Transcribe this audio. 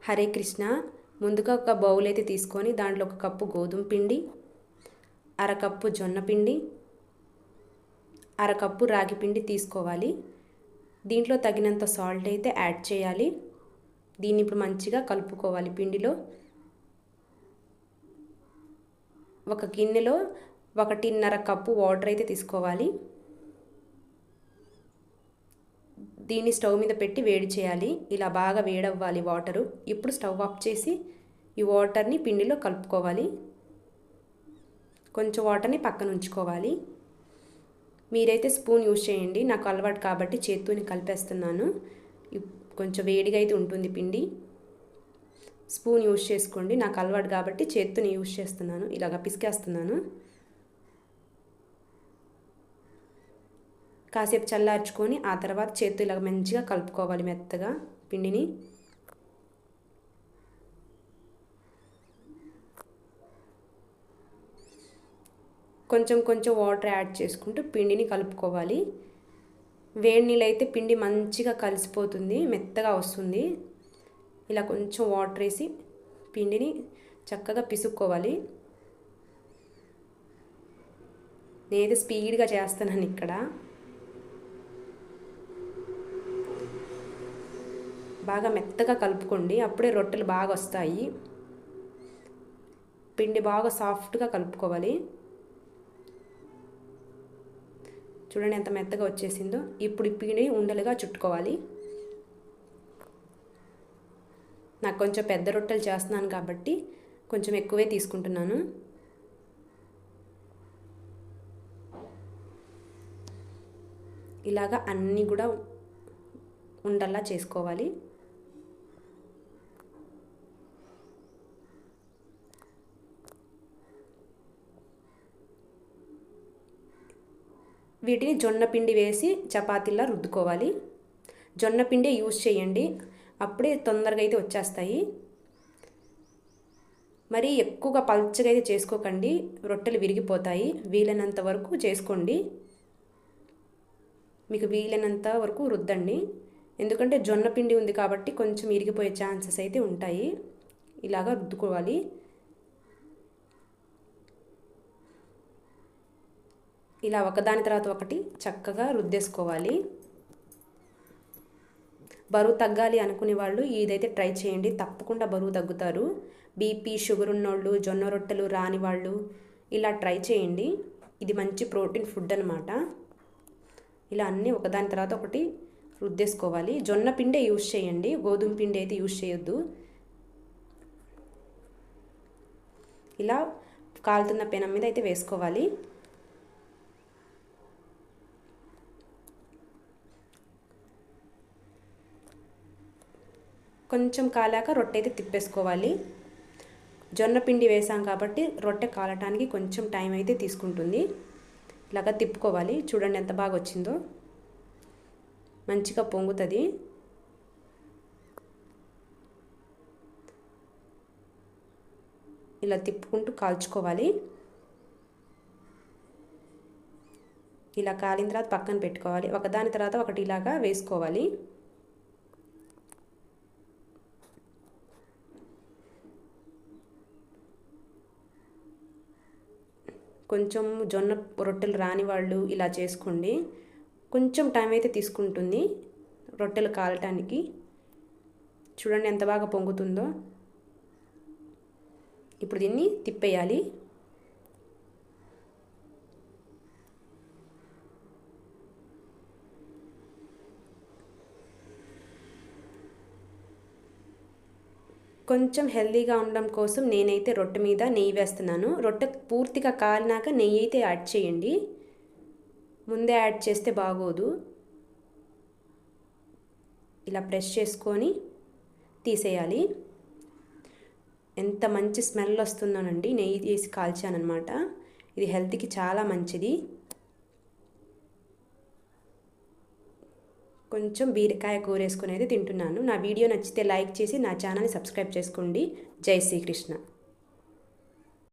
హరే కృష్ణ. ముందుగా ఒక బౌల్ అయితే తీసుకొని దాంట్లో 1 కప్పు గోధుమ పిండి, అరకప్పు జొన్న పిండి, అరకప్పు రాగి పిండి తీసుకోవాలి. దీంట్లో తగినంత సాల్ట్ అయితే యాడ్ చేయాలి. దీన్ని ఇప్పుడు మంచిగా కలుపుకోవాలి. పిండిలో ఒక గిన్నెలో 1.5 కప్పు వాటర్ అయితే తీసుకోవాలి. దీన్ని స్టవ్ మీద పెట్టి వేడి చేయాలి. ఇలా బాగా వేడవ్వాలి వాటరు. ఇప్పుడు స్టవ్ ఆఫ్ చేసి ఈ వాటర్ని పిండిలో కలుపుకోవాలి. కొంచెం వాటర్ని పక్కన ఉంచుకోవాలి. మీరైతే స్పూన్ యూజ్ చేయండి. నాకు అలవాటు కాబట్టి చేత్తోని కలిపేస్తున్నాను. కొంచెం వేడిగా అయితే ఉంటుంది పిండి. స్పూన్ యూజ్ చేసుకోండి. నాకు అలవాటు కాబట్టి చేత్తోని యూజ్ చేస్తున్నాను. ఇలాగ పిసికేస్తున్నాను. కాసేపు చల్లార్చుకొని ఆ తర్వాత చేత్తో ఇలాగ మంచిగా కలుపుకోవాలి మెత్తగా పిండిని. కొంచెం కొంచెం వాటర్ యాడ్ చేసుకుంటూ పిండిని కలుపుకోవాలి. వేడి నీళ్ళు అయితే పిండి మంచిగా కలిసిపోతుంది, మెత్తగా వస్తుంది. ఇలా కొంచెం వాటర్ వేసి పిండిని చక్కగా పిసుక్కోవాలి. నేనైతే స్పీడ్గా చేస్తున్నాను ఇక్కడ. బాగా మెత్తగా కలుపుకోండి, అప్పుడే రొట్టెలు బాగా వస్తాయి. పిండి బాగా సాఫ్ట్గా కలుపుకోవాలి. చూడండి ఎంత మెత్తగా వచ్చేసిందో. ఇప్పుడు ఈ పిండి ఉండలుగా చుట్టుకోవాలి. నాకు కొంచెం పెద్ద రొట్టెలు చేస్తున్నాను కాబట్టి కొంచెం ఎక్కువే తీసుకుంటున్నాను. ఇలాగా అన్నీ కూడా ఉండల్లా చేసుకోవాలి. వీటిని జొన్న పిండి వేసి చపాతీలా రుద్దుకోవాలి. జొన్న పిండి యూజ్ చేయండి, అప్పుడే తొందరగా అయితే వచ్చేస్తాయి. మరి ఎక్కువగా పల్చగా అయితే చేసుకోకండి, రొట్టెలు విరిగిపోతాయి. వీలైనంత వరకు చేసుకోండి. మీకు వీలైనంత వరకు రుద్దండి. ఎందుకంటే జొన్న పిండి ఉంది కాబట్టి కొంచెం విరిగిపోయే ఛాన్సెస్ అయితే ఉంటాయి. ఇలాగా రుద్దుకోవాలి. ఇలా ఒకదాని తర్వాత ఒకటి చక్కగా రుద్దేసుకోవాలి. బరువు తగ్గాలి అనుకునే వాళ్ళు ఇదైతే ట్రై చేయండి, తప్పకుండా బరువు తగ్గుతారు. బీపీ షుగర్ ఉన్నోళ్ళు, జొన్న రొట్టెలు రాని వాళ్ళు ఇలా ట్రై చేయండి. ఇది మంచి ప్రోటీన్ ఫుడ్ అనమాట. ఇలా అన్నీ ఒకదాని తర్వాత ఒకటి రుద్దేసుకోవాలి. జొన్న పిండే యూజ్ చేయండి, గోధుమ పిండి అయితే యూజ్ చేయొద్దు. ఇలా కాలుతున్న పెనం మీద అయితే వేసుకోవాలి. కొంచెం కాలాక రొట్టె అయితే తిప్పేసుకోవాలి. జొన్న పిండి వేసాం కాబట్టి రొట్టె కాలటానికి కొంచెం టైం అయితే తీసుకుంటుంది. ఇలాగా తిప్పుకోవాలి. చూడండి ఎంత బాగా వచ్చిందో, మంచిగా పొంగుతుంది. ఇలా తిప్పుకుంటూ కాల్చుకోవాలి. ఇలా కాలిన తర్వాత పక్కన పెట్టుకోవాలి. ఒకదాని తర్వాత ఒకటి ఇలాగా వేసుకోవాలి. కొంచెం జొన్న రొట్టెలు రాని వాళ్ళు ఇలా చేసుకోండి. కొంచెం టైం అయితే తీసుకుంటుంది రొట్టెలు కాలటానికి. చూడండి ఎంత బాగా పొంగుతుందో. ఇప్పుడు దీన్ని తిప్పేయాలి. కొంచెం హెల్తీగా ఉండడం కోసం నేనైతే రొట్టె మీద నెయ్యి వేస్తున్నాను. రొట్టె పూర్తిగా కాలినాక నెయ్యి అయితే యాడ్ చేయండి, ముందే యాడ్ చేస్తే బాగోదు. ఇలా ప్రెస్ చేసుకొని తీసేయాలి. ఎంత మంచి స్మెల్ వస్తుందోనండి, నెయ్యి తీసి కాల్చానమాట. ఇది హెల్త్కి చాలా మంచిది. కొంచెం బీరకాయ కూర వేసుకొని అయితే తింటున్నాను. నా వీడియో నచ్చితే లైక్ చేసి నా ఛానల్ని సబ్స్క్రైబ్ చేసుకోండి. జై శ్రీకృష్ణ.